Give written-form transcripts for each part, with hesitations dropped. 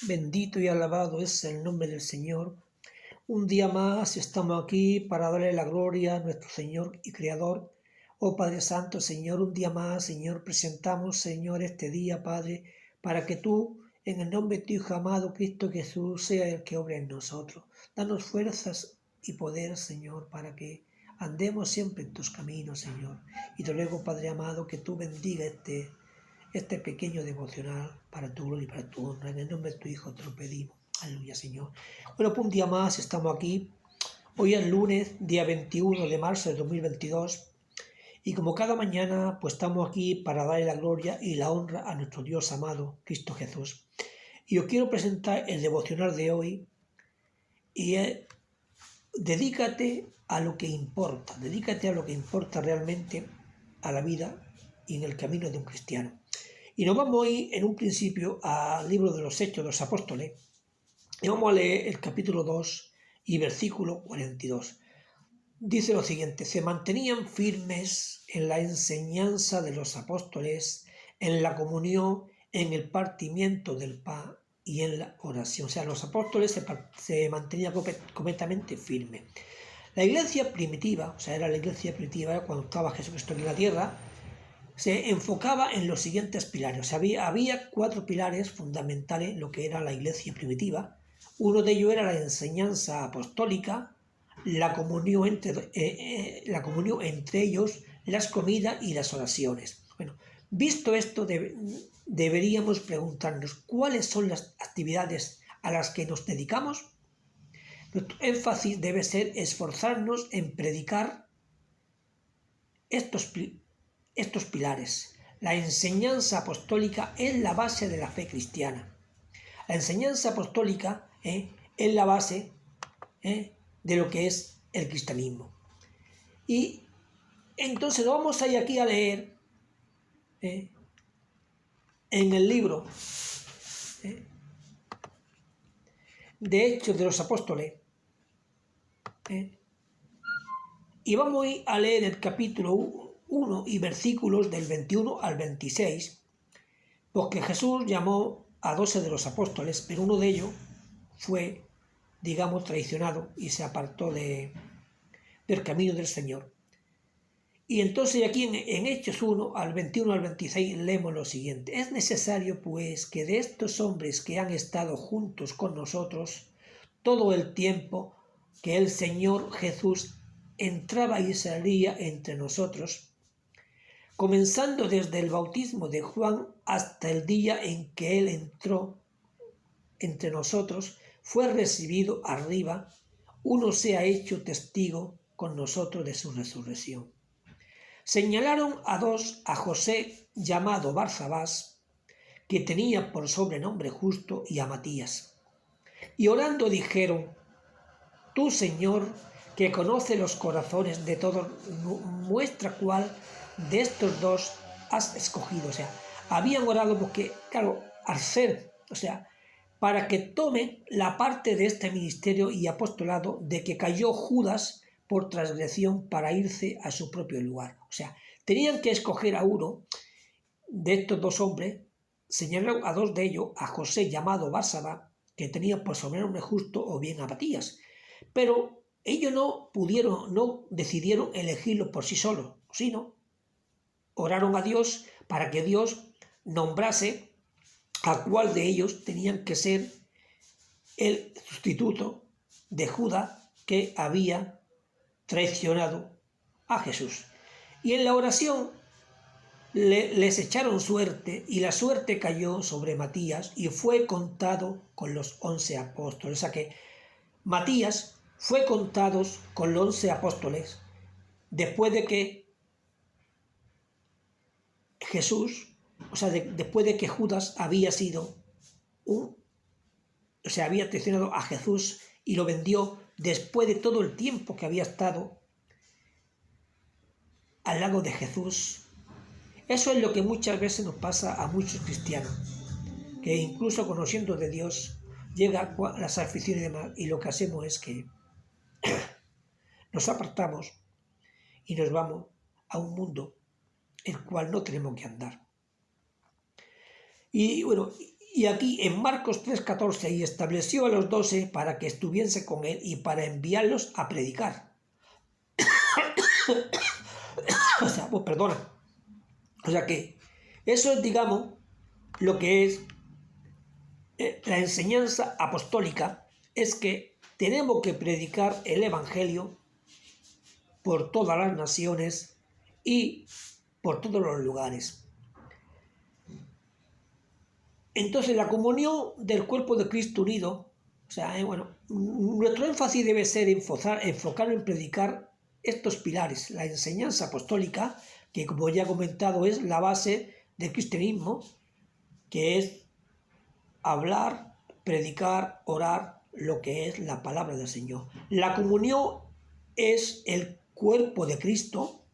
Bendito y alabado es el nombre del Señor. Un día más estamos aquí para darle la gloria a nuestro Señor y Creador. Oh Padre Santo, Señor, un día más, Señor, presentamos, Señor, este día, Padre, para que tú, en el nombre de tu Hijo amado, Cristo Jesús, sea el que obre en nosotros. Danos fuerzas y poder, Señor, para que andemos siempre en tus caminos, Señor. Y te ruego, Padre amado, que tú bendiga este pequeño devocional para tu gloria y para tu honra. En el nombre de tu Hijo te lo pedimos. Aleluya, Señor. Bueno, pues un día más estamos aquí. Hoy es lunes, día 21 de marzo de 2022. Y como cada mañana, pues estamos aquí para darle la gloria y la honra a nuestro Dios amado, Cristo Jesús. Y os quiero presentar el devocional de hoy. Y es: dedícate a lo que importa. Dedícate a lo que importa realmente a la vida y en el camino de un cristiano. Y nos vamos a ir en un principio al libro de los Hechos de los Apóstoles y vamos a leer el capítulo 2 y versículo 42. Dice lo siguiente: se mantenían firmes en la enseñanza de los apóstoles, en la comunión, en el partimiento del pan y en la oración. O sea, los apóstoles se mantenían completamente firmes. La iglesia primitiva, o sea, era la iglesia primitiva cuando estaba Jesucristo en la tierra, se enfocaba en los siguientes pilares. O sea, había 4 pilares fundamentales en lo que era la iglesia primitiva. Uno de ellos era la enseñanza apostólica, la comunión entre ellos, las comidas y las oraciones. Bueno, visto esto, deberíamos preguntarnos cuáles son las actividades a las que nos dedicamos. Nuestro énfasis debe ser esforzarnos en predicar estos pilares. La enseñanza apostólica es la base de la fe cristiana. La enseñanza apostólica es la base de lo que es el cristianismo. Y entonces vamos a ir aquí a leer en el libro de Hechos de los Apóstoles, y vamos a ir a leer el capítulo 1 y versículos del 21 al 26, porque Jesús llamó a 12 de los apóstoles, pero uno de ellos fue, digamos, traicionado y se apartó del camino del Señor. Y entonces aquí en Hechos 1, al 21 al 26, leemos lo siguiente: es necesario, pues, que de estos hombres que han estado juntos con nosotros todo el tiempo que el Señor Jesús entraba y salía entre nosotros, comenzando desde el bautismo de Juan hasta el día en que él entró entre nosotros, fue recibido arriba, uno se ha hecho testigo con nosotros de su resurrección. Señalaron a 2, a José, llamado Barsabás, que tenía por sobrenombre Justo, y a Matías. Y orando dijeron: tú, Señor, que conoce los corazones de todos, muestra cuál de estos 2 has escogido. O sea, habían orado porque, claro, al ser, o sea, para que tome la parte de este ministerio y apostolado de que cayó Judas por transgresión para irse a su propio lugar. O sea, tenían que escoger a uno de estos 2 hombres, señalaron a 2 de ellos, a José llamado Barsabás, que tenía por sobrenombre Justo, o bien a Matías. Pero ellos no decidieron elegirlo por sí solos, sino oraron a Dios para que Dios nombrase a cuál de ellos tenían que ser el sustituto de Judas, que había traicionado a Jesús. Y en la oración les echaron suerte, y la suerte cayó sobre Matías y fue contado con los 11 apóstoles. O sea que Matías fue contado con los 11 apóstoles después de que Jesús, o sea, después de que Judas había sido había traicionado a Jesús y lo vendió, después de todo el tiempo que había estado al lado de Jesús. Eso es lo que muchas veces nos pasa a muchos cristianos, que incluso conociendo de Dios llega a las aficiones y demás, y lo que hacemos es que nos apartamos y nos vamos a un mundo el cual no tenemos que andar. Y bueno, Y aquí en Marcos 3:14, y estableció a los 12 para que estuviesen con él y para enviarlos a predicar. O sea, pues perdona. O sea que eso es, digamos, lo que es la enseñanza apostólica, es que tenemos que predicar el Evangelio por todas las naciones y por todos los lugares. Entonces, la comunión del cuerpo de Cristo unido, o sea, nuestro énfasis debe ser enfocar en predicar estos pilares, la enseñanza apostólica, que como ya he comentado es la base del cristianismo, que es hablar, predicar, orar lo que es la palabra del Señor. La comunión es el cuerpo de Cristo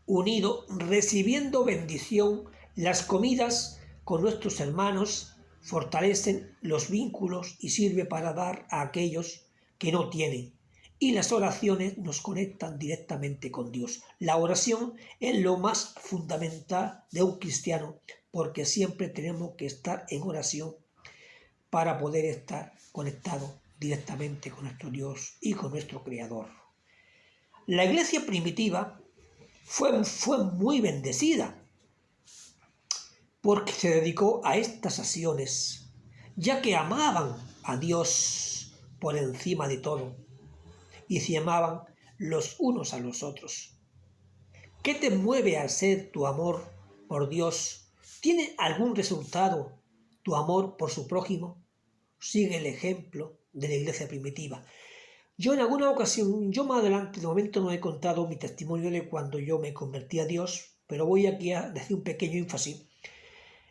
unido, recibiendo bendición. Las comidas con nuestros hermanos fortalecen los vínculos y sirve para dar a aquellos que no tienen. Y las oraciones nos conectan directamente con Dios. La oración es lo más fundamental de un cristiano, porque siempre tenemos que estar en oración para poder estar conectados directamente con nuestro Dios y con nuestro Creador. La iglesia primitiva fue muy bendecida porque se dedicó a estas acciones, ya que amaban a Dios por encima de todo y se amaban los unos a los otros. ¿Qué te mueve a ser tu amor por Dios? ¿Tiene algún resultado tu amor por su prójimo? Sigue el ejemplo de la iglesia primitiva. Yo en alguna ocasión, yo más adelante, de momento no he contado mi testimonio de cuando yo me convertí a Dios, pero voy aquí a decir un pequeño énfasis.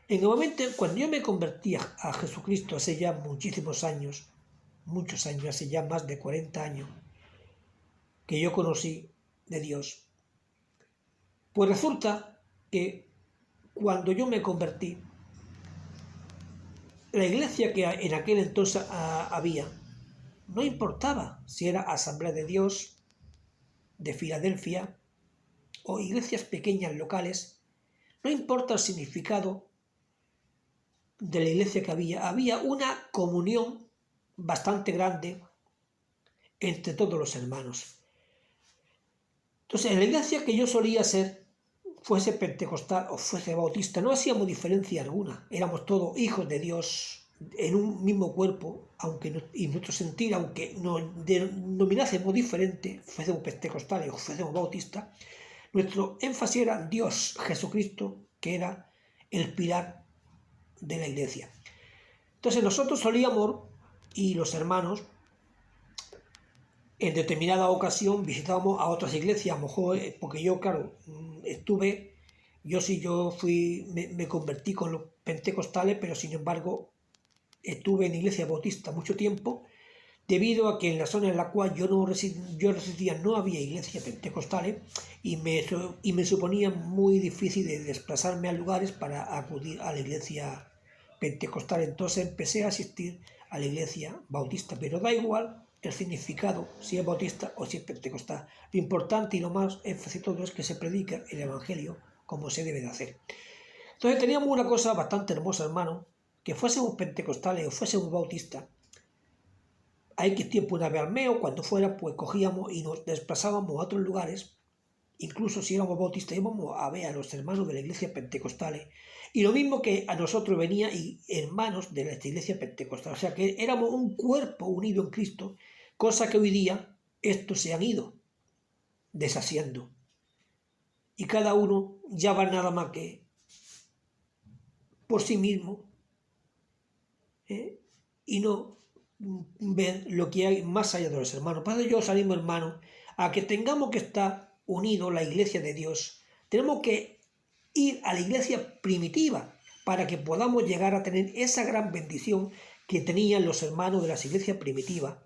En el momento cuando yo me convertí a Jesucristo hace ya muchísimos años, hace ya más de 40 años, que yo conocí de Dios, pues resulta que cuando yo me convertí, la iglesia que en aquel entonces había, no importaba si era Asamblea de Dios de Filadelfia o iglesias pequeñas locales, no importa el significado de la iglesia que había una comunión bastante grande entre todos los hermanos. Entonces, en la iglesia que yo solía ser, fuese pentecostal o fuese bautista, no hacíamos diferencia alguna, éramos todos hijos de Dios en un mismo cuerpo, y nuestro sentir, aunque nos denominásemos diferente, fuésemos pentecostales o fuésemos bautistas, nuestro énfasis era Dios, Jesucristo, que era el pilar de la iglesia. Entonces nosotros solíamos, y los hermanos, en determinada ocasión visitábamos a otras iglesias, a lo mejor, porque yo, claro, me convertí con los pentecostales, pero sin embargo estuve en iglesia bautista mucho tiempo, debido a que en la zona en la cual yo residía no había iglesias pentecostales y me suponía muy difícil de desplazarme a lugares para acudir a la iglesia pentecostal. Entonces empecé a asistir a la iglesia bautista, pero da igual el significado, si es bautista o si es pentecostal. Lo importante y lo más énfasis de todo es que se predica el Evangelio como se debe de hacer. Entonces teníamos una cosa bastante hermosa, hermano, que fuésemos pentecostales o fuésemos bautistas. Hay que tiempo una vez al mes o cuando fuera, pues cogíamos y nos desplazábamos a otros lugares. Incluso si éramos bautistas íbamos a ver a los hermanos de la iglesia pentecostales. Y lo mismo que a nosotros venía y hermanos de la iglesia pentecostal. O sea que éramos un cuerpo unido en Cristo, cosa que hoy día estos se han ido deshaciendo. Y cada uno ya va nada más que por sí mismo, y no ver lo que hay más allá de los hermanos. Para eso yo os animo, hermanos, a que tengamos que estar unidos la iglesia de Dios. Tenemos que ir a la iglesia primitiva para que podamos llegar a tener esa gran bendición que tenían los hermanos de las iglesias primitivas.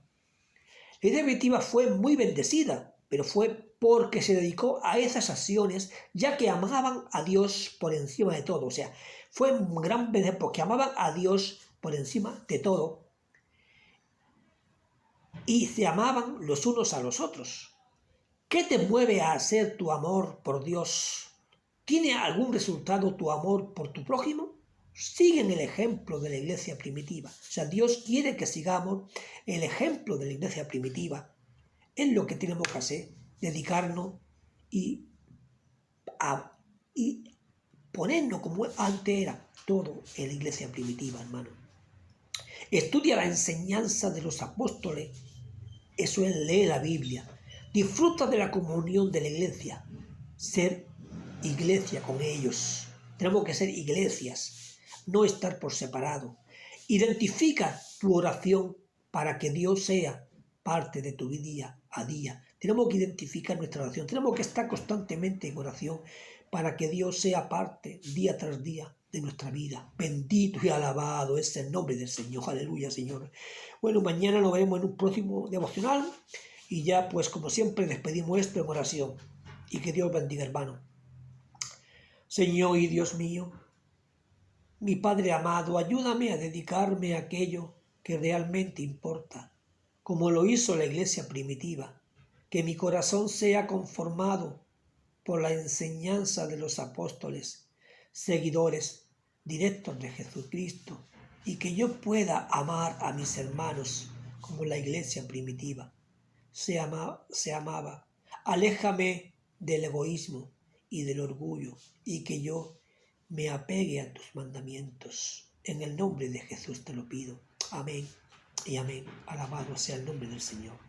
La iglesia primitiva fue muy bendecida, pero fue porque se dedicó a esas acciones, ya que amaban a Dios por encima de todo. O sea, fue un gran bendición porque amaban a Dios por encima de todo y se amaban los unos a los otros. ¿Qué te mueve a hacer tu amor por Dios? ¿Tiene algún resultado tu amor por tu prójimo? siguen el ejemplo de la iglesia primitiva. O sea, Dios quiere que sigamos el ejemplo de la iglesia primitiva. Es lo que tenemos que hacer, dedicarnos y ponernos como antes era todo en la iglesia primitiva, hermano. Estudia la enseñanza de los apóstoles, eso es leer la Biblia. Disfruta de la comunión de la iglesia, ser iglesia con ellos. Tenemos que ser iglesias, no estar por separado. Identifica tu oración para que Dios sea parte de tu día a día. Tenemos que identificar nuestra oración, tenemos que estar constantemente en oración para que Dios sea parte día tras día de nuestra vida. Bendito y alabado es el nombre del Señor. Aleluya, Señor. Bueno, mañana nos veremos en un próximo devocional y ya pues como siempre despedimos esto en oración. Y que Dios bendiga, hermano. Señor y Dios mío, mi Padre amado, ayúdame a dedicarme a aquello que realmente importa, como lo hizo la iglesia primitiva, que mi corazón sea conformado por la enseñanza de los apóstoles, seguidores directos de Jesucristo, y que yo pueda amar a mis hermanos como la iglesia primitiva se amaba. Aléjame del egoísmo y del orgullo, y que yo me apegue a tus mandamientos. En el nombre de Jesús te lo pido. Amén y amén. Alabado sea el nombre del Señor.